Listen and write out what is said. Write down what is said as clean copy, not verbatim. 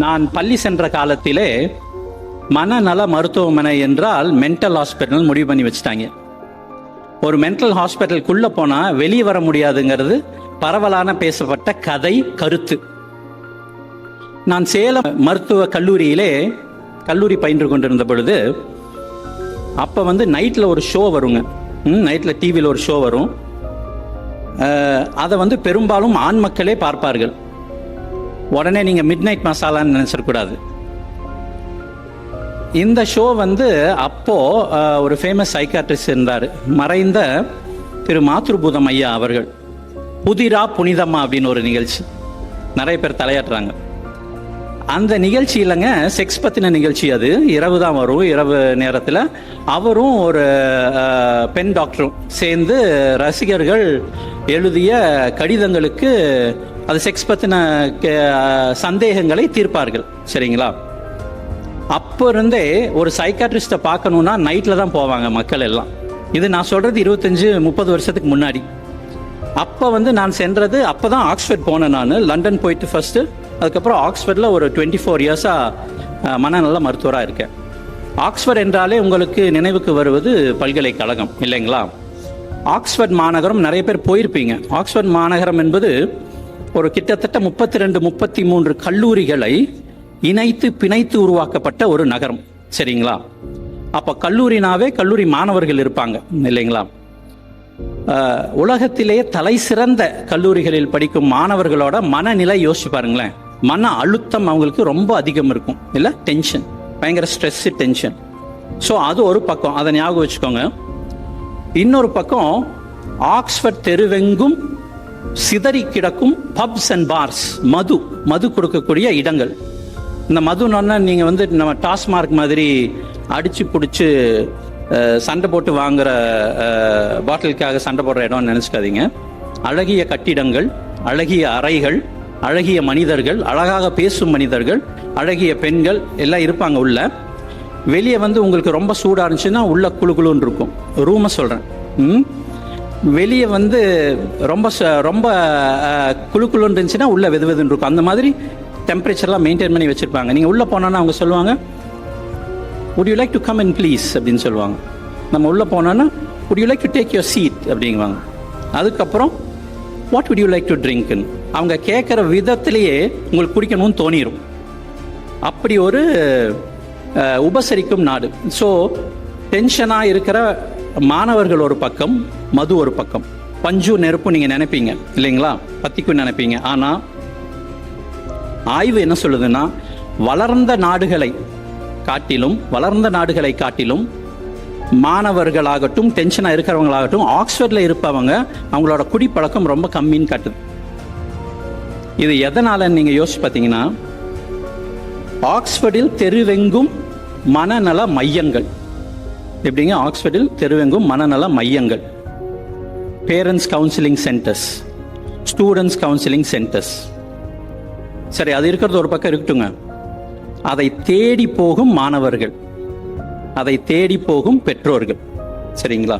நான் பள்ளி சென்ற காலத்திலே மனநல மருத்துவமனை என்றால் மென்டல் ஹாஸ்பிட்டல் முடிவு பண்ணி வச்சுட்டாங்க. ஒரு மென்டல் ஹாஸ்பிட்டலுக்குள்ள போனா வெளியே வர முடியாதுங்கிறது பரவலான பேசப்பட்ட கதை கருத்து. நான் சேலம் மருத்துவ கல்லூரியிலே கல்லூரி பயின்று கொண்டிருந்த பொழுது அப்ப நைட்ல ஒரு ஷோ வருங்க. நைட்ல டிவியில் ஒரு ஷோ வரும். அதை பெரும்பாலும் ஆண் மக்களே பார்ப்பார்கள். உடனே நீங்க மிட் நைட் மசாலான்னு நினைச்சிடக்கூடாது. இந்த ஷோ அப்போ ஒரு ஃபேமஸ் சைக்காட்ரிஸ்ட் இருந்தார், மறைந்த திரு மாத்ருபூதம் ஐயா அவர்கள். புதிரா புனிதமா அப்படின்னு ஒரு நிகழ்ச்சி, நிறைய பேர் தலையாட்டுறாங்க. அந்த நிகழ்ச்சி இல்லைங்க, செக்ஸ் பத்தின நிகழ்ச்சி. அது இரவு தான் வரும். இரவு நேரத்தில் அவரும் ஒரு பெண் டாக்டரும் சேர்ந்து ரசிகர்கள் எழுதிய கடிதங்களுக்கு அது செக்ஸ் பத்தின சந்தேகங்களை தீர்ப்பார்கள். சரிங்களா? அப்போ இருந்தே ஒரு சைக்காட்ரிஸ்டை பார்க்கணுன்னா நைட்டில் தான் போவாங்க மக்கள் எல்லாம். இது நான் சொல்றது 25-30 வருஷத்துக்கு முன்னாடி. அப்போ நான் சென்றது, அப்போ தான் ஆக்ஸ்ஃபோர்ட் போனேன். நான் லண்டன் போயிட்டு ஃபர்ஸ்ட்டு, அதுக்கப்புறம் ஆக்ஸ்ஃபோர்டில் ஒரு 24 இயர்ஸாக மனநல மருத்துவராக இருக்கேன். ஆக்ஸ்ஃபோர்ட் என்றாலே உங்களுக்கு நினைவுக்கு வருவது பல்கலைக்கழகம் இல்லைங்களா? ஆக்ஸ்ஃபோர்ட் மாநகரம் நிறைய பேர் போயிருப்பீங்க. ஆக்ஸ்ஃபோர்ட் மாநகரம் என்பது ஒரு கிட்டத்தட்ட 32-33 கல்லூரிகளை இணைத்து பிணைத்து உருவாக்கப்பட்ட ஒரு நகரம். சரிங்களா? அப்போ கல்லூரினாவே கல்லூரி மாணவர்கள் இருப்பாங்க இல்லைங்களா? உலகத்திலேயே தலை சிறந்த கல்லூரிகளில் படிக்கும் மாணவர்களோட மனநிலை யோசிச்சு பாருங்களேன். மன அழுத்தம் அவங்களுக்கு ரொம்ப அதிகம் இருக்கும் இல்ல? டென்ஷன், பயங்கர ஸ்ட்ரெஸ், டென்ஷன். ஸோ அது ஒரு பக்கம், அதை ஞாபகம் வச்சுக்கோங்க. இன்னொரு பக்கம் ஆக்ஸ்ஃபோர்ட் தெருவெங்கும் சிதறி கிடக்கும் பப்ஸ் அண்ட் பார்ஸ், மது கொடுக்கக்கூடிய இடங்கள். இந்த மதுன்னா நீங்க நம்ம டாஸ்மார்க் மாதிரி அடிச்சு பிடிச்சி சண்டை போட்டு வாங்குற பாட்டிலுக்காக சண்டை போடுற இடம்னு நினைச்சுக்காதீங்க. அழகிய கட்டிடங்கள், அழகிய அறைகள், அழகிய மனிதர்கள், அழகாக பேசும் மனிதர்கள், அழகிய பெண்கள் எல்லாம் இருப்பாங்க உள்ள. வெளியே உங்களுக்கு ரொம்ப சூடா இருந்துச்சுன்னா உள்ள குழுன்னு இருக்கும். ரூமை சொல்றேன். வெளியே ரொம்ப ரொம்ப குழுன்னு இருந்துச்சுன்னா உள்ள வெதுன்னு இருக்கும். அந்த மாதிரி டெம்பரேச்சர்லாம் மெயின்டைன் பண்ணி வச்சிருப்பாங்க. நீங்க உள்ள போனோன்னா அவங்க சொல்லுவாங்க, would you like to come in please அப்படின்னு சொல்லுவாங்க. நம்ம உள்ள போனோன்னா would you like to take your seat அப்படிங்குவாங்க. அதுக்கப்புறம் what would you like to drink, அவங்க கேட்குற விதத்திலேயே உங்களுக்கு குடிக்கணும்னு தோணிரும். அப்படி ஒரு உபசரிக்கும் நாடு. ஸோ டென்ஷனாக இருக்கிற மாணவர்கள் ஒரு பக்கம், மது ஒரு பக்கம். பஞ்சு நெருப்பு நீங்க நினைப்பீங்க இல்லைங்களா? பத்திக்கும் நினைப்பீங்க. ஆனா ஆய்வு என்ன சொல்லுதுன்னா, வளர்ந்த நாடுகளை காட்டிலும் மாணவர்களாகட்டும், டென்ஷனா இருக்கிறவங்களாகட்டும், ஆக்ஸ்ஃபோர்ட்ல இருப்பவங்க அவங்களோட குடிப்பழக்கம் ரொம்ப கம்மின்னு காட்டுது. இது எதனால நீங்க யோசிச்சு பார்த்தீங்கன்னா, ஆக்ஸ்ஃபோர்டில் தெருவெங்கும் மனநல மையங்கள். எப்படிங்க? ஆக்ஸ்ஃபோர்டில் தெருவெங்கும் மனநல மையங்கள், parents counselling centres, students counselling centres. சரி, அது இருக்கிறது ஒரு பக்கம் இருக்கட்டுங்க. அதை தேடி போகும் மாணவர்கள், அதை தேடி போகும் பெற்றோர்கள். சரிங்களா?